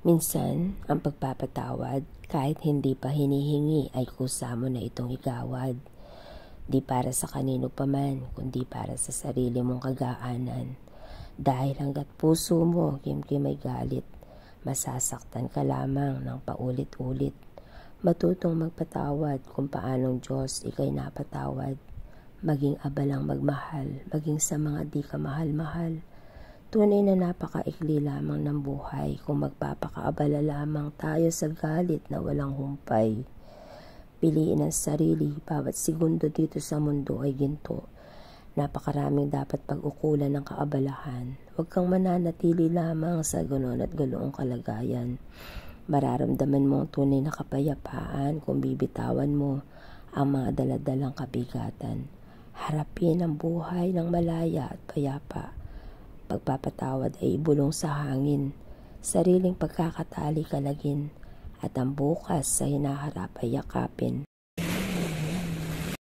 Minsan, ang pagpapatawad kahit hindi pa hinihingi ay kusa mo na itong igawad. Di para sa kanino paman, kundi para sa sarili mong kagaanan. Dahil hanggat puso mo kimkim ay galit, masasaktan ka lamang ng paulit-ulit. Matutong magpatawad kung paanong Diyos ikay napatawad. Maging abalang magmahal, maging sa mga di ka mahal-mahal. Tunay na napakaikli lamang ng buhay kung magpapakaabala lamang tayo sa galit na walang humpay. Piliin ang sarili, bawat segundo dito sa mundo ay ginto. Napakaraming dapat pag-ukulan ng kaabalahan. Huwag kang mananatili lamang sa ganoon at ganoong kalagayan. Mararamdaman mo ang tunay na kapayapaan kung bibitawan mo ang mga daladalang kabigatan. Harapin ang buhay ng malaya at payapa. Pagpapatawad ay ibulong sa hangin, sariling pagkakatali kalagin, at ang bukas sa hinaharap ay yakapin.